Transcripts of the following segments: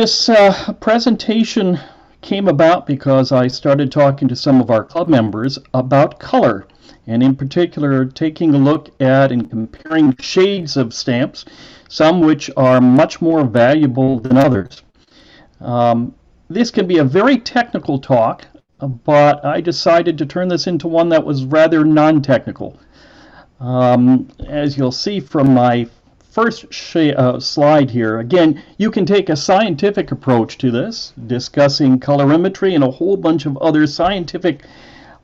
This presentation came about because I started talking to some of our club members about color, and in particular taking a look at and comparing shades of stamps, some which are much more valuable than others. This can be a very technical talk, but I decided to turn this into one that was rather non-technical. As you'll see from my first slide here, again, you can take a scientific approach to this, discussing colorimetry and a whole bunch of other scientific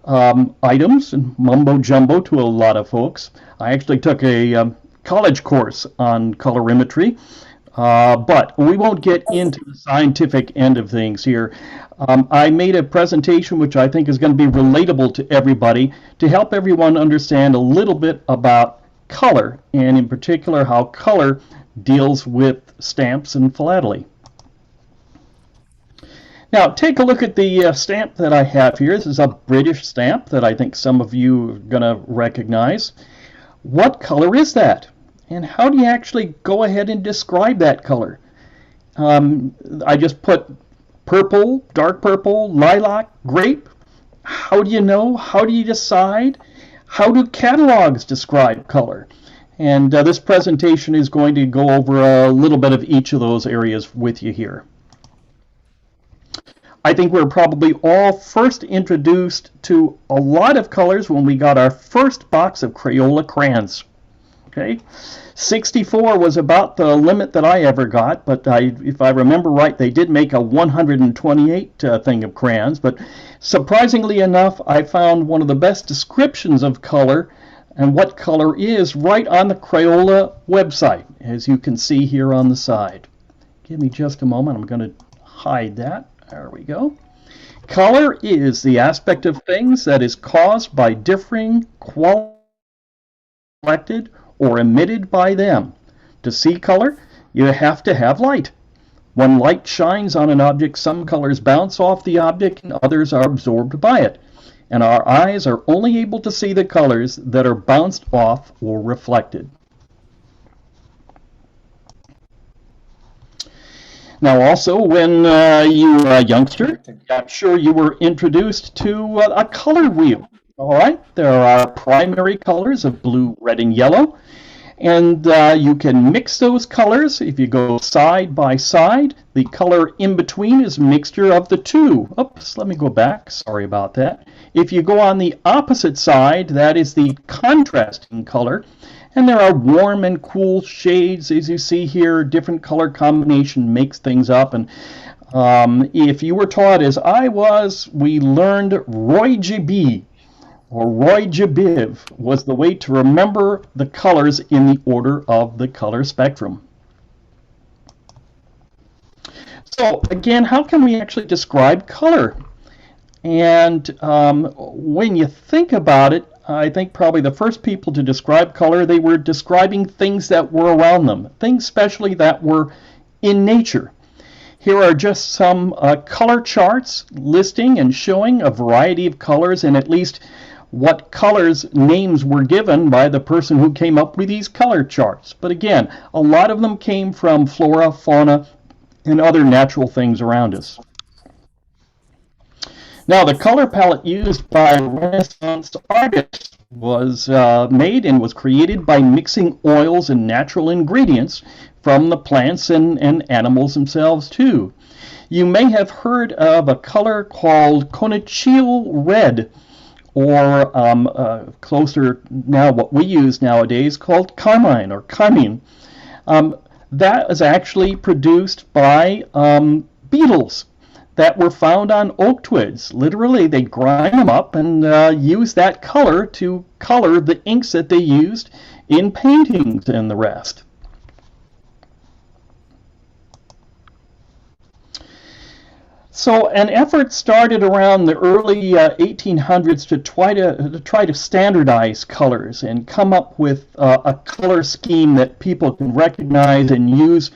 items, and mumbo jumbo to a lot of folks. I actually took a college course on colorimetry, but we won't get into the scientific end of things here. I made a presentation which I think is going to be relatable to everybody to help everyone understand a little bit about color, and in particular how color deals with stamps and philately. Now take a look at the stamp that I have here. This is a British stamp that I think some of you are going to recognize. What color is that? And how do you actually go ahead and describe that color? I just put purple, dark purple, lilac, grape. How do you know? How do you decide? How do catalogs describe color? And this presentation is going to go over a little bit of each of those areas with you here. I think we're probably all first introduced to a lot of colors when we got our first box of Crayola crayons. Okay, 64 was about the limit that I ever got, but if I remember right, they did make a 128 thing of crayons. But surprisingly enough, I found one of the best descriptions of color and what color is right on the Crayola website, as you can see here on the side. Give me just a moment. I'm going to hide that. There we go. Color is the aspect of things that is caused by differing quality reflected or emitted by them. To see color, you have to have light. When light shines on an object, some colors bounce off the object and others are absorbed by it. And our eyes are only able to see the colors that are bounced off or reflected. Now also, when you were a youngster, I'm sure you were introduced to a color wheel. All right, there are primary colors of blue, red, and yellow. And you can mix those colors. If you go side by side, the color in between is a mixture of the two. Oops, let me go back. Sorry about that. If you go on the opposite side, that is the contrasting color. And there are warm and cool shades, as you see here. Different color combination makes things up. And if you were taught as I was, we learned Roy G. B. or Roy G. Biv was the way to remember the colors in the order of the color spectrum. So again, how can we actually describe color? And when you think about it, I think probably the first people to describe color, they were describing things that were around them, things especially that were in nature. Here are just some color charts listing and showing a variety of colors and at least what colors names were given by the person who came up with these color charts. But again, a lot of them came from flora, fauna, and other natural things around us. Now, the color palette used by Renaissance artists was made and was created by mixing oils and natural ingredients from the plants and animals themselves too. You may have heard of a color called Conchial red, or closer now what we use nowadays called carmine or carmine. That is actually produced by beetles that were found on oak twigs. Literally, they grind them up and use that color to color the inks that they used in paintings and the rest. So an effort started around the early 1800s to try to standardize colors and come up with a color scheme that people can recognize and use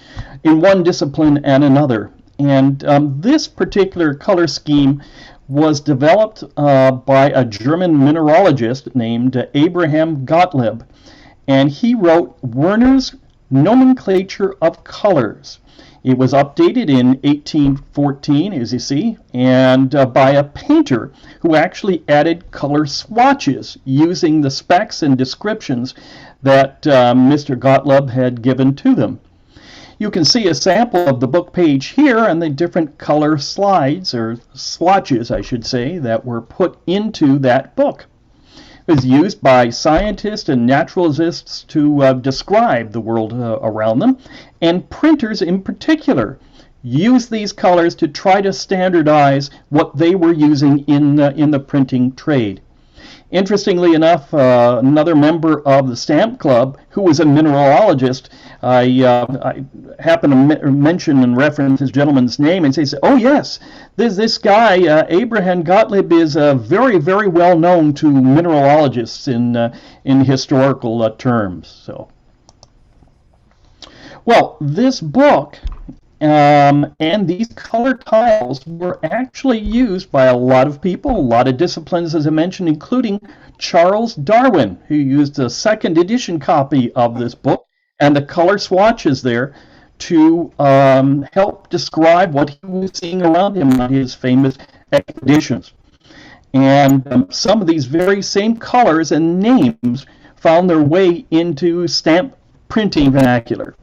in one discipline and another. And this particular color scheme was developed by a German mineralogist named Abraham Gottlieb, and he wrote Werner's Nomenclature of Colors. It was updated in 1814, as you see, and by a painter who actually added color swatches using the specs and descriptions that Mr. Gottlob had given to them. You can see a sample of the book page here and the different color slides, or swatches, I should say, that were put into that book. It was used by scientists and naturalists to describe the world around them, and printers in particular used these colors to try to standardize what they were using in the printing trade. Interestingly enough, another member of the Stamp Club, who was a mineralogist, I happen to mention and reference this gentleman's name and say, oh yes, this guy, Abraham Gottlieb, is very, very well known to mineralogists in historical terms. So, well, this book and these color tiles were actually used by a lot of people, a lot of disciplines, as I mentioned, including Charles Darwin, who used a second edition copy of this book and the color swatches there to help describe what he was seeing around him on his famous expeditions. And some of these very same colors and names found their way into stamp printing vernacular.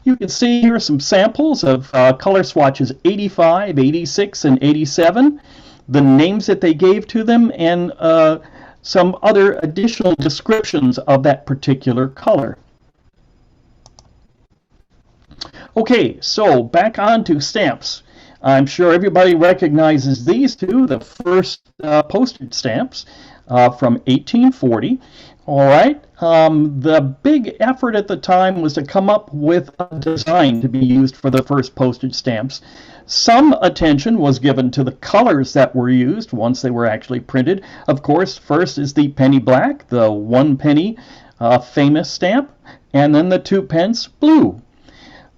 You can see here some samples of color swatches 85, 86, and 87, the names that they gave to them, and some other additional descriptions of that particular color. Okay, so back on to stamps. I'm sure everybody recognizes these two, the first postage stamps from 1840. All right, the big effort at the time was to come up with a design to be used for the first postage stamps. Some attention was given to the colors that were used once they were actually printed. Of course, first is the penny black, the 1 penny famous stamp, and then the 2 pence blue.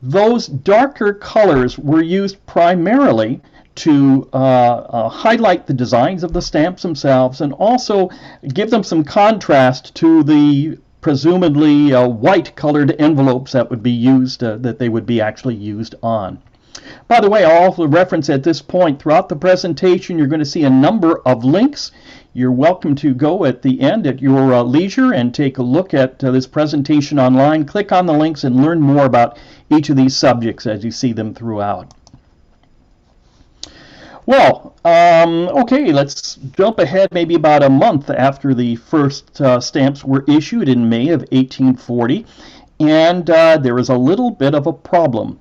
Those darker colors were used primarily to highlight the designs of the stamps themselves and also give them some contrast to the presumably white colored envelopes that would be used, that they would be actually used on. By the way, I'll also reference at this point throughout the presentation, you're going to see a number of links. You're welcome to go at the end at your leisure and take a look at this presentation online. Click on the links and learn more about each of these subjects as you see them throughout. Well, okay, let's jump ahead maybe about a month after the first stamps were issued in May of 1840, and there was a little bit of a problem.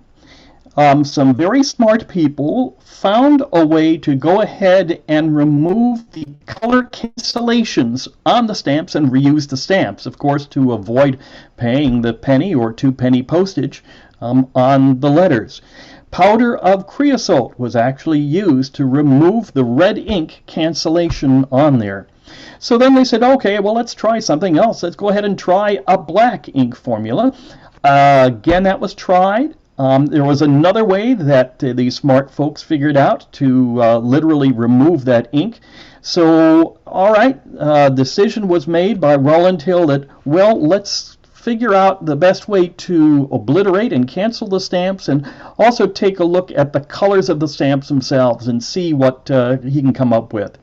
Some very smart people found a way to go ahead and remove the color cancellations on the stamps and reuse the stamps, of course, to avoid paying the penny or 2 penny postage on the letters. Powder of creosote was actually used to remove the red ink cancellation on there. So then they said, okay, well, let's try something else. Let's go ahead and try a black ink formula. Again, that was tried. There was another way that these smart folks figured out to literally remove that ink. So, all right, decision was made by Rowland Hill that, well, let's figure out the best way to obliterate and cancel the stamps and also take a look at the colors of the stamps themselves and see what he can come up with.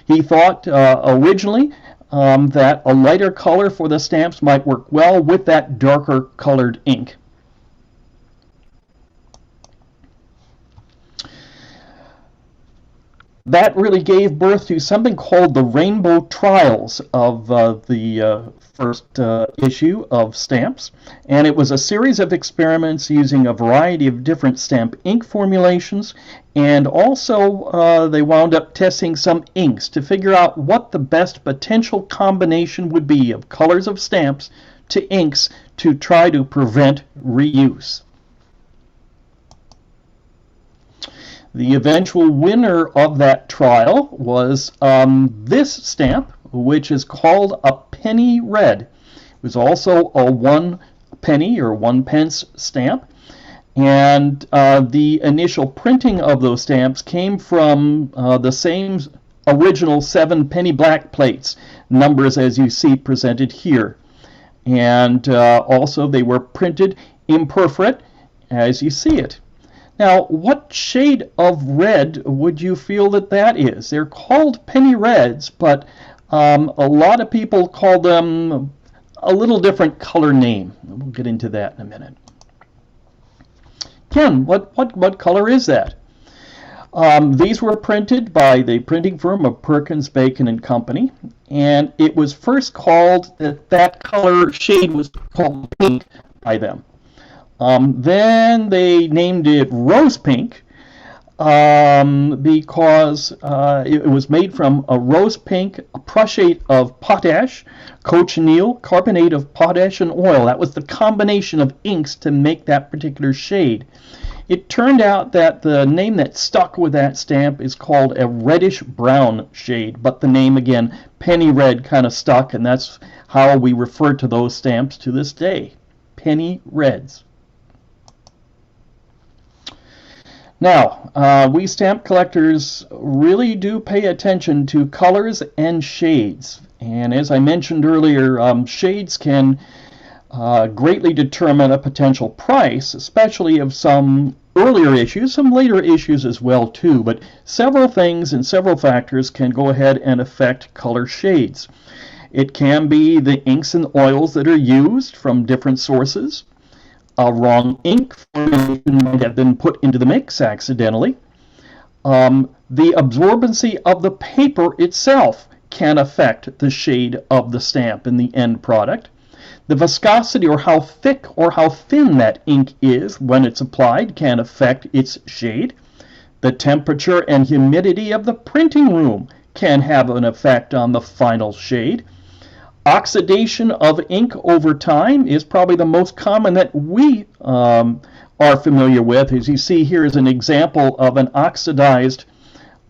He thought originally that a lighter color for the stamps might work well with that darker colored ink. That really gave birth to something called the Rainbow Trials of the first issue of stamps, and it was a series of experiments using a variety of different stamp ink formulations, and also they wound up testing some inks to figure out what the best potential combination would be of colors of stamps to inks to try to prevent reuse. The eventual winner of that trial was this stamp, which is called a penny red. It was also a 1 penny or 1 pence stamp, and the initial printing of those stamps came from the same original 7 penny black plates, numbers as you see presented here. And also they were printed imperforate as you see it. Now, what shade of red would you feel that that is? They're called penny reds, but a lot of people call them a little different color name. We'll get into that in a minute. Ken, what color is that? These were printed by the printing firm of Perkins, Bacon and Company, and it was first called, that color shade was called pink by them. Then they named it rose pink because it was made from a rose pink, a prussiate of potash, cochineal, carbonate of potash, and oil. That was the combination of inks to make that particular shade. It turned out that the name that stuck with that stamp is called a reddish brown shade, but the name again, penny red, kind of stuck, and that's how we refer to those stamps to this day, penny reds. Now, we stamp collectors really do pay attention to colors and shades, and as I mentioned earlier, shades can greatly determine a potential price, especially of some earlier issues, some later issues as well too, but several things and several factors can go ahead and affect color shades. It can be the inks and oils that are used from different sources. A wrong ink formulation might have been put into the mix accidentally. The absorbency of the paper itself can affect the shade of the stamp in the end product. The viscosity, or how thick or how thin that ink is when it's applied, can affect its shade. The temperature and humidity of the printing room can have an effect on the final shade. Oxidation of ink over time is probably the most common that we are familiar with. As you see here is an example of an oxidized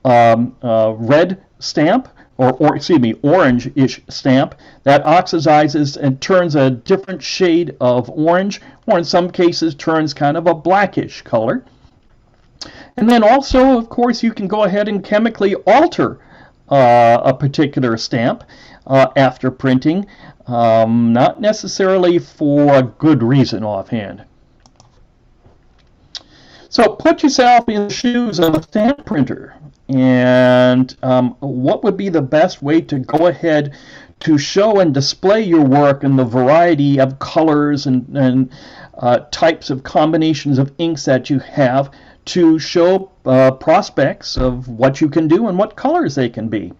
red stamp, or excuse me, orange-ish stamp that oxidizes and turns a different shade of orange, or in some cases turns kind of a blackish color. And then also, of course, you can go ahead and chemically alter a particular stamp after printing, not necessarily for a good reason offhand. So put yourself in the shoes of a stamp printer, and what would be the best way to go ahead to show and display your work in the variety of colors and types of combinations of inks that you have to show prospects of what you can do and what colors they can be?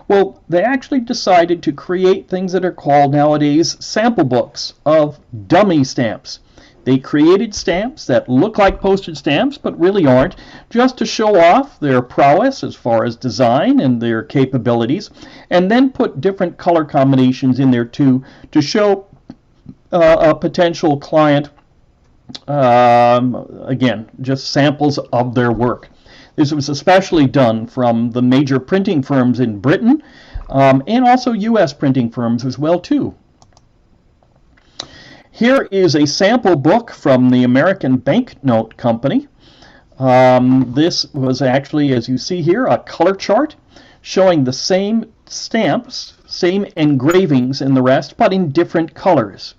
Well, they actually decided to create things that are called nowadays sample books of dummy stamps. They created stamps that look like postage stamps but really aren't, just to show off their prowess as far as design and their capabilities, and then put different color combinations in there too to show a potential client, again, just samples of their work. This was especially done from the major printing firms in Britain and also U.S. printing firms as well too. Here is a sample book from the American Banknote Company. This was actually, as you see here, a color chart showing the same stamps, same engravings and the rest, but in different colors.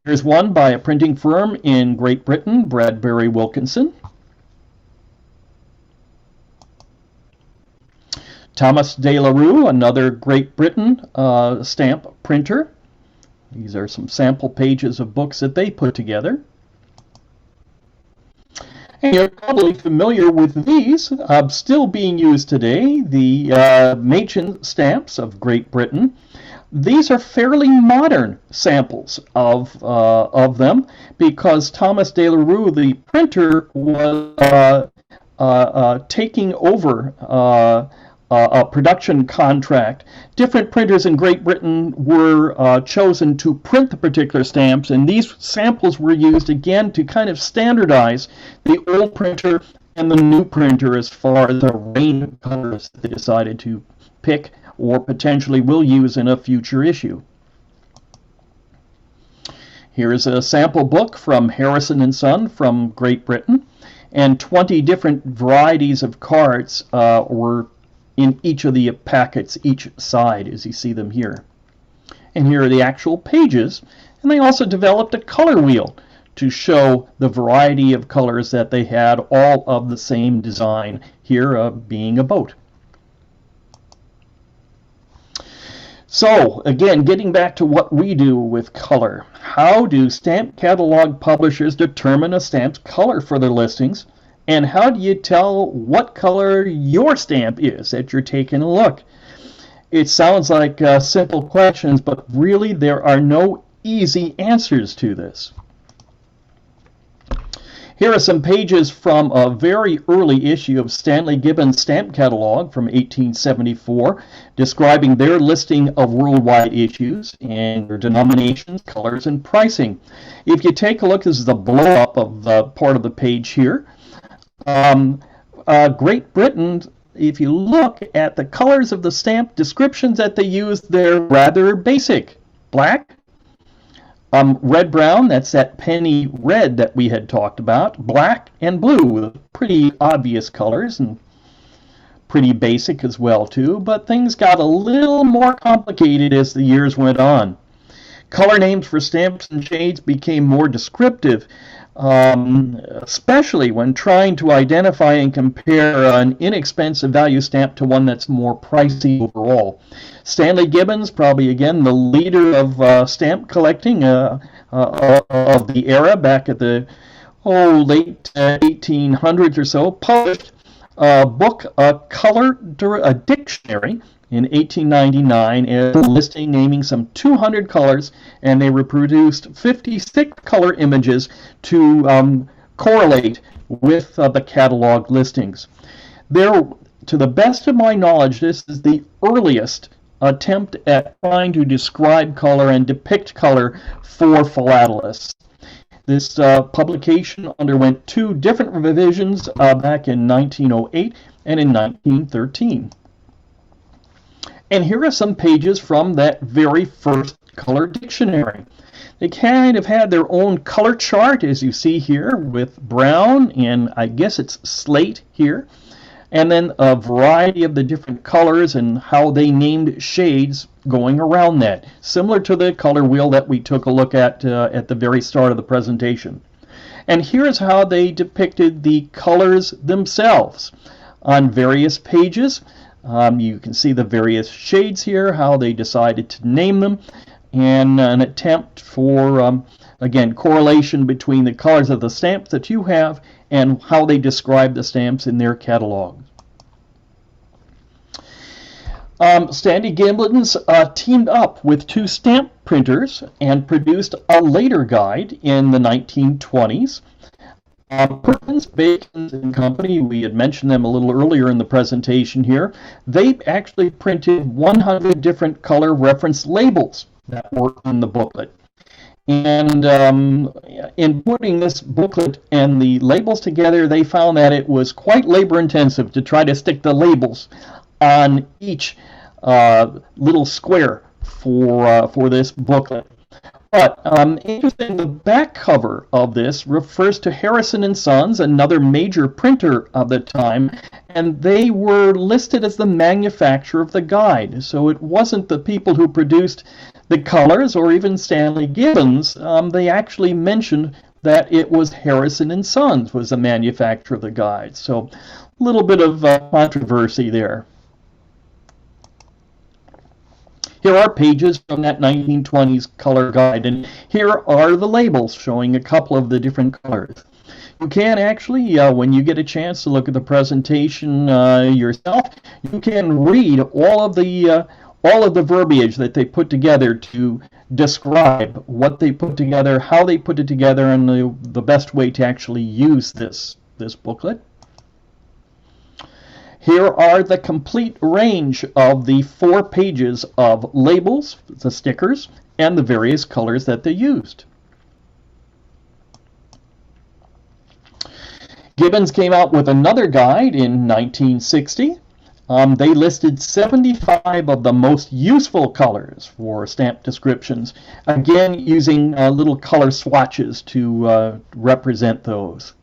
Here's one by a printing firm in Great Britain, Bradbury Wilkinson. Thomas de la Rue, another Great Britain stamp printer. These are some sample pages of books that they put together. And you're probably familiar with these, still being used today, the Machen stamps of Great Britain. These are fairly modern samples of them, because Thomas de la Rue, the printer, was taking over a production contract. Different printers in Great Britain were chosen to print the particular stamps, and these samples were used again to kind of standardize the old printer and the new printer as far as the range of colors that they decided to pick or potentially will use in a future issue. Here is a sample book from Harrison & Son from Great Britain, and 20 different varieties of cards were in each of the packets, each side, as you see them here. And here are the actual pages, And they also developed a color wheel to show the variety of colors that they had, all of the same design, here being a boat. So, again, getting back to what we do with color. How do stamp catalog publishers determine a stamp's color for their listings? And how do you tell what color your stamp is that you're taking a look? It sounds like simple questions, but really there are no easy answers to this. Here are some pages from a very early issue of Stanley Gibbons' stamp catalog from 1874, describing their listing of worldwide issues and their denominations, colors, and pricing. If you take a look, this is the blow-up of the part of the page here. Great Britain, if you look at the colors of the stamp descriptions that they use, they're rather basic. Black, red-brown, that's that penny red that we had talked about, black and blue, pretty obvious colors and pretty basic as well too, but things got a little more complicated as the years went on. Color names for stamps and shades became more descriptive, especially when trying to identify and compare an inexpensive value stamp to one that's more pricey overall. Stanley Gibbons, probably again the leader of stamp collecting of the era back at the late 1800s or so, published a book, a dictionary, in 1899, as a listing naming some 200 colors, and they reproduced 56 color images to correlate with the catalog listings. To the best of my knowledge, this is the earliest attempt at trying to describe color and depict color for philatelists. This publication underwent 2 different revisions back in 1908 and in 1913. And here are some pages from that very first color dictionary. They kind of had their own color chart, as you see here, with brown and I guess it's slate here, and then a variety of the different colors and how they named shades going around that, similar to the color wheel that we took a look at the very start of the presentation. And here's how they depicted the colors themselves on various pages. You can see the various shades here, how they decided to name them, and an attempt for, again, correlation between the colors of the stamps that you have and how they describe the stamps in their catalogs. Stanley Gibbons teamed up with 2 stamp printers and produced a later guide in the 1920s. Perkins, Bacon and Company, we had mentioned them a little earlier in the presentation here. They actually printed 100 different color reference labels that were on the booklet. And in putting this booklet and the labels together, they found that it was quite labor intensive to try to stick the labels on each little square for this booklet. But interesting, the back cover of this refers to Harrison & Sons, another major printer of the time, and they were listed as the manufacturer of the guide. So it wasn't the people who produced the colors or even Stanley Gibbons. They actually mentioned that it was Harrison & Sons was the manufacturer of the guide. So a little bit of controversy there. Here are pages from that 1920s color guide, and here are the labels showing a couple of the different colors. You can actually, when you get a chance to look at the presentation yourself, you can read all of the verbiage that they put together to describe what they put together, how they put it together, and the best way to actually use this booklet. Here are the complete range of the 4 pages of labels, the stickers, and the various colors that they used. Gibbons came out with another guide in 1960. They listed 75 of the most useful colors for stamp descriptions, again using little color swatches to represent those.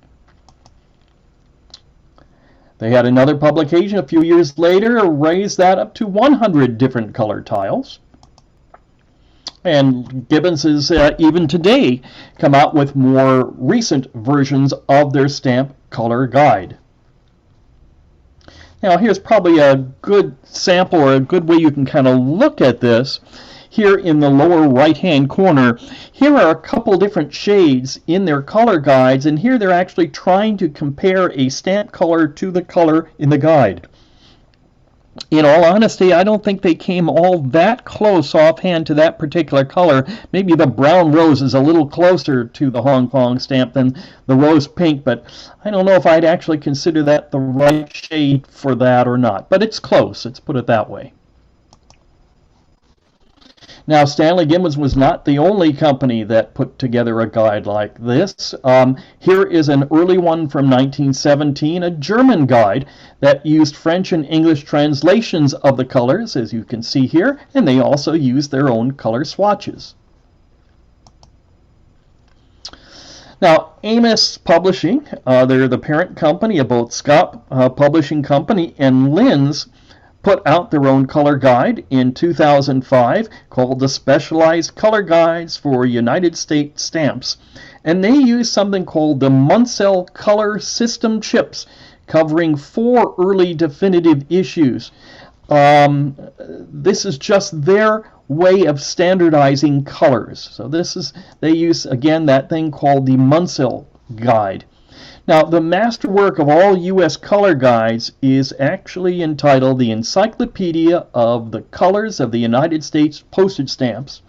They had another publication a few years later, raised that up to 100 different color tiles. And Gibbons has even today come out with more recent versions of their stamp color guide. Now here's probably a good sample or a good way you can kind of look at this. Here in the lower right hand corner, here are a couple different shades in their color guides, and here they're actually trying to compare a stamp color to the color in the guide. In all honesty, I don't think they came all that close offhand to that particular color. Maybe the brown rose is a little closer to the Hong Kong stamp than the rose pink, but I don't know if I'd actually consider that the right shade for that or not. But it's close, let's put it that way. Now, Stanley Gibbons was not the only company that put together a guide like this. Here is an early one from 1917, a German guide that used French and English translations of the colors, as you can see here, and they also used their own color swatches. Now, Amos Publishing, they're the parent company of both Scott Publishing Company and Lin's, put out their own color guide in 2005 called the Specialized Color Guides for United States Stamps. And they use something called the Munsell Color System chips, covering 4 early definitive issues. This is just their way of standardizing colors. So they use, again, that thing called the Munsell guide. Now, the masterwork of all U.S. color guides is actually entitled The Encyclopedia of the Colors of the United States Postage Stamps.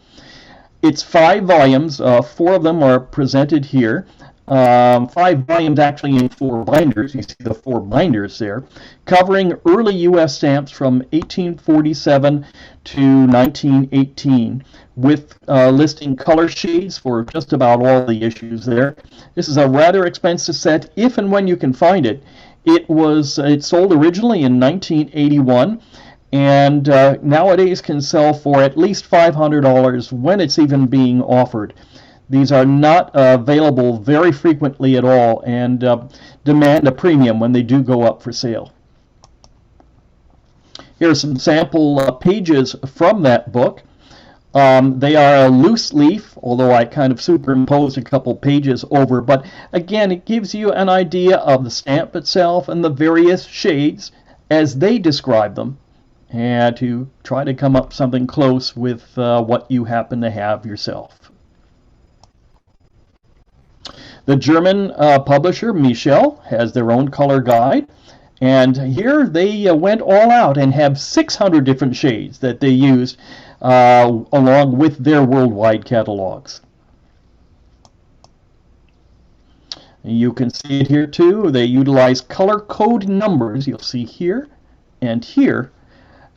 It's 5 volumes. 4 of them are presented here. 5 volumes actually in 4 binders. You see the 4 binders there, covering early U.S. stamps from 1847 to 1918, with listing color shades for just about all the issues there. This is a rather expensive set if and when you can find it. It sold originally in 1981, and nowadays can sell for at least $500 when it's even being offered. These are not available very frequently at all, and demand a premium when they do go up for sale. Here are some sample pages from that book. They are a loose leaf, although I kind of superimposed a couple pages over, but again, it gives you an idea of the stamp itself and the various shades as they describe them, and to try to come up something close with what you happen to have yourself. The German publisher, Michel, has their own color guide, and here they went all out and have 600 different shades that they used along with their worldwide catalogs. You can see it here too. They utilize color code numbers, you'll see here and here,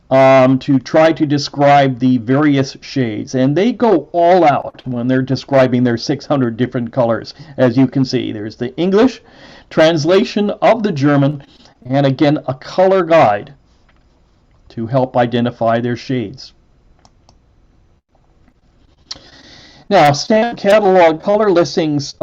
to try to describe the various shades, and they go all out when they're describing their 600 different colors. As you can see, there's the English translation of the German, and again a color guide to help identify their shades. Now, stamp catalog color listings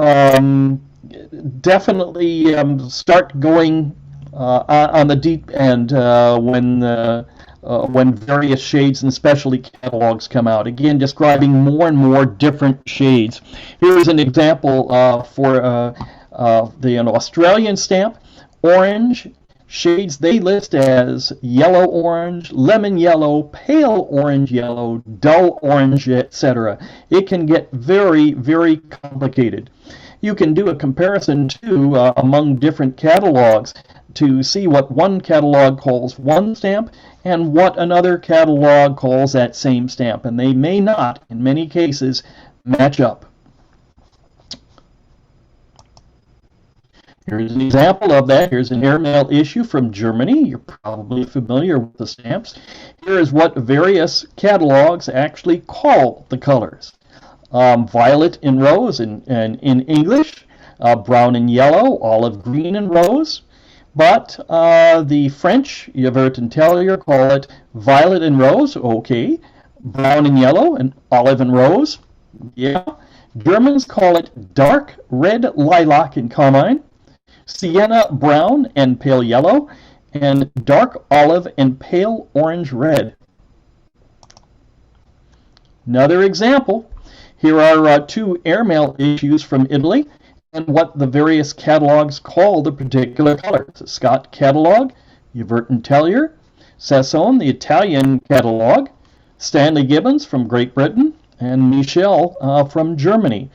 definitely start going on the deep end when various shades and specialty catalogs come out. Again, describing more and more different shades. Here's an example for an Australian stamp. Orange shades they list as yellow orange, lemon yellow, pale orange yellow, dull orange, etc. It can get very, very complicated. You can do a comparison too among different catalogs to see what one catalog calls one stamp and what another catalog calls that same stamp, and they may not, in many cases, match up. Here's an example of that. Here's an airmail issue from Germany. You're probably familiar with the stamps. Here is what various catalogs actually call the colors. Violet and rose in English, brown and yellow, olive green and rose. But the French, Yvert and Tellier, call it violet and rose, okay. Brown and yellow, and olive and rose, yeah. Germans call it dark red lilac and carmine, sienna brown and pale yellow, and dark olive and pale orange red. Another example, here are two airmail issues from Italy and what the various catalogs call the particular colors. The Scott catalog, Yvert and Tellier, Sassone, the Italian catalog, Stanley Gibbons from Great Britain, and Michel from Germany.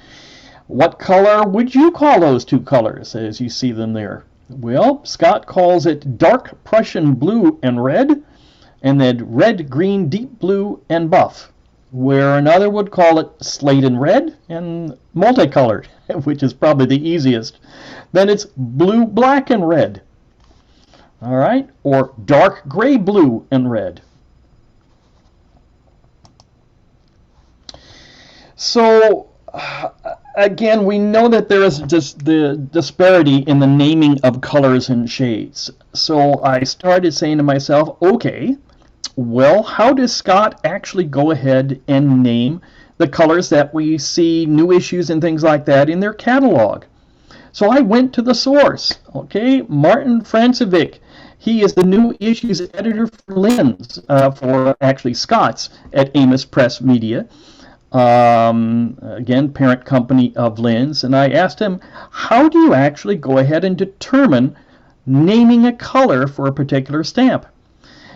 What color would you call those two colors as you see them there? Well, Scott calls it dark Prussian blue and red, and then red, green, deep blue, and buff, where another would call it slate and red and multicolored, which is probably the easiest. Then it's blue, black, and red. All right, or dark gray, blue, and red. So, again, we know that there is the disparity in the naming of colors and shades. So I started saying to myself, okay, well, how does Scott actually go ahead and name the colors that we see new issues and things like that in their catalog? So I went to the source, okay, Martin Francevic. He is the new issues editor for Lynn's, for actually Scott's at Amos Press Media. Again, parent company of Lynn's. And I asked him, how do you actually go ahead and determine naming a color for a particular stamp?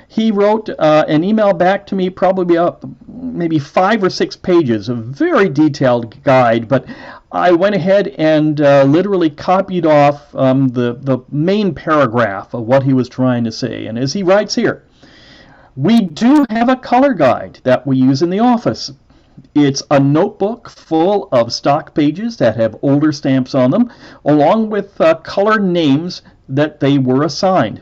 He wrote an email back to me, probably maybe 5 or 6 pages, a very detailed guide, but I went ahead and literally copied off the main paragraph of what he was trying to say. And as he writes here, we do have a color guide that we use in the office. It's a notebook full of stock pages that have older stamps on them, along with color names that they were assigned.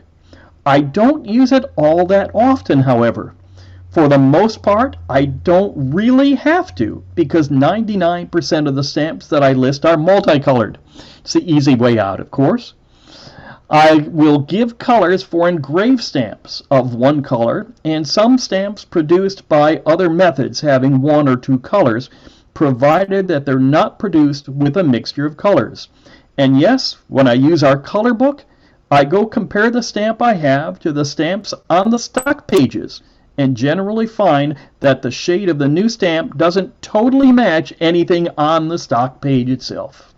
I don't use it all that often, however. For the most part, I don't really have to, because 99% of the stamps that I list are multicolored. It's the easy way out, of course. I will give colors for engraved stamps of one color, and some stamps produced by other methods having 1 or 2 colors, provided that they're not produced with a mixture of colors. And yes, when I use our color book, I go compare the stamp I have to the stamps on the stock pages, and generally find that the shade of the new stamp doesn't totally match anything on the stock page itself.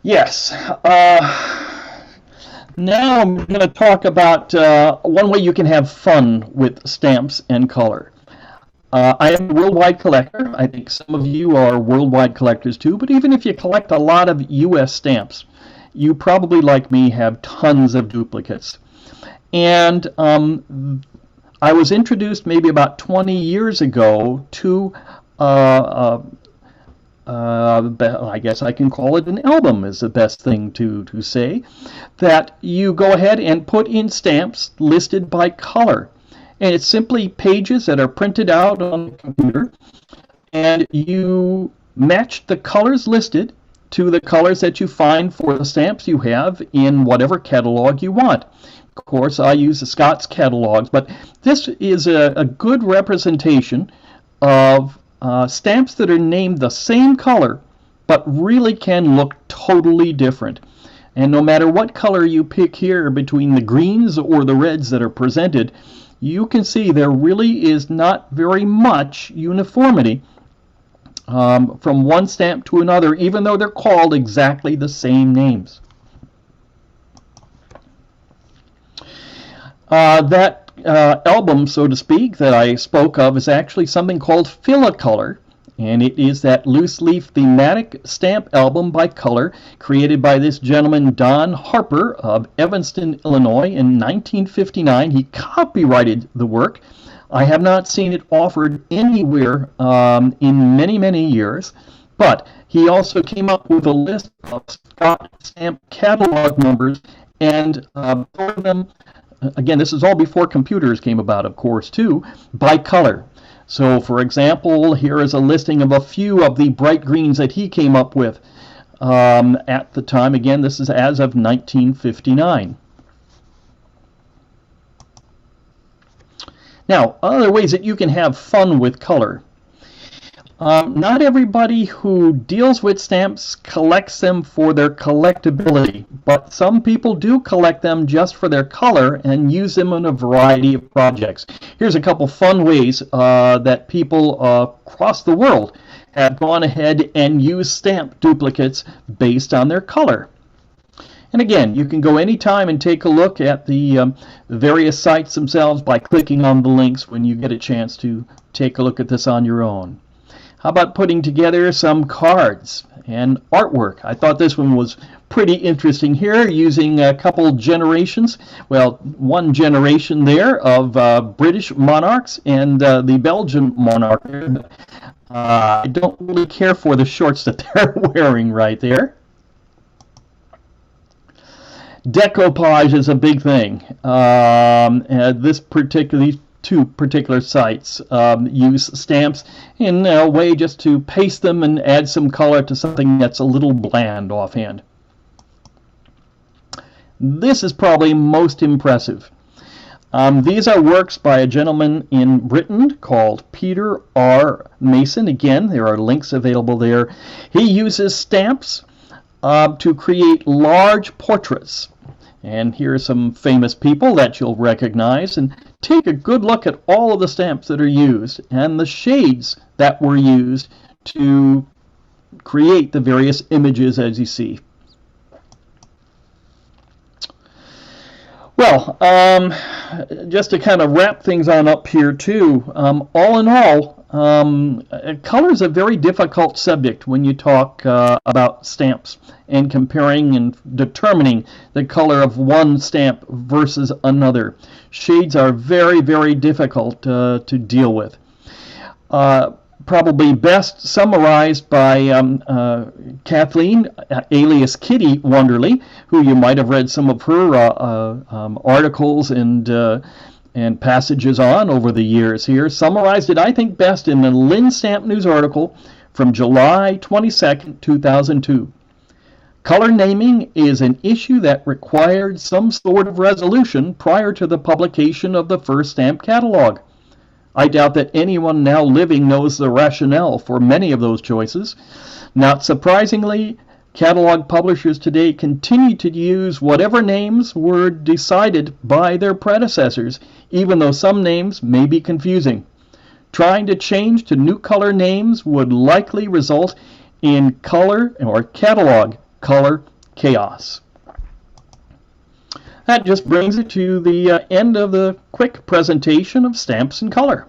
Yes, now I'm going to talk about one way you can have fun with stamps and color. I am a worldwide collector. I think some of you are worldwide collectors too, but even if you collect a lot of U.S. stamps, you probably, like me, have tons of duplicates. And I was introduced maybe about 20 years ago to, I guess I can call it an album is the best thing to say, that you go ahead and put in stamps listed by color. And it's simply pages that are printed out on the computer, and you match the colors listed to the colors that you find for the stamps you have in whatever catalog you want. Of course, I use the Scott's catalogs, but this is a good representation of stamps that are named the same color, but really can look totally different. And no matter what color you pick here between the greens or the reds that are presented, you can see there really is not very much uniformity from one stamp to another, even though they're called exactly the same names. That album, so to speak, that I spoke of is actually something called Fill-A-Color, and it is that loose leaf thematic stamp album by color created by this gentleman Don Harper of Evanston, Illinois in 1959. He copyrighted the work. I have not seen it offered anywhere in many, many years, but he also came up with a list of Scott stamp catalog numbers and sorted them. Again, this is all before computers came about, of course, too, by color. So, for example, here is a listing of a few of the bright greens that he came up with at the time. Again, this is as of 1959. Now, other ways that you can have fun with color. Not everybody who deals with stamps collects them for their collectability, but some people do collect them just for their color and use them in a variety of projects. Here's a couple fun ways that people across the world have gone ahead and used stamp duplicates based on their color. And again, you can go anytime and take a look at the various sites themselves by clicking on the links when you get a chance to take a look at this on your own. How about putting together some cards and artwork? I thought this one was pretty interesting here, using a couple generations, well, one generation there of British monarchs and the Belgian monarch. I don't really care for the shorts that they're wearing right there. Decoupage is a big thing. These two particular sites use stamps in a way just to paste them and add some color to something that's a little bland offhand. This is probably most impressive. These are works by a gentleman in Britain called Peter R. Mason. Again, there are links available there. He uses stamps to create large portraits. And here are some famous people that you'll recognize. And take a good look at all of the stamps that are used and the shades that were used to create the various images as you see. Well, just to kind of wrap things on up here too, all in all, color is a very difficult subject when you talk about stamps and comparing and determining the color of one stamp versus another. Shades are very, very difficult to deal with. Probably best summarized by Kathleen, alias Kitty Wonderly, who you might have read some of her articles and passages on over the years here. Summarized it, I think, best in the Lynn Stamp News article from July 22nd, 2002. Color naming is an issue that required some sort of resolution prior to the publication of the first stamp catalog. I doubt that anyone now living knows the rationale for many of those choices. Not surprisingly, catalog publishers today continue to use whatever names were decided by their predecessors, even though some names may be confusing. Trying to change to new color names would likely result in color or catalog color chaos. That just brings it to the end of the quick presentation of stamps and color.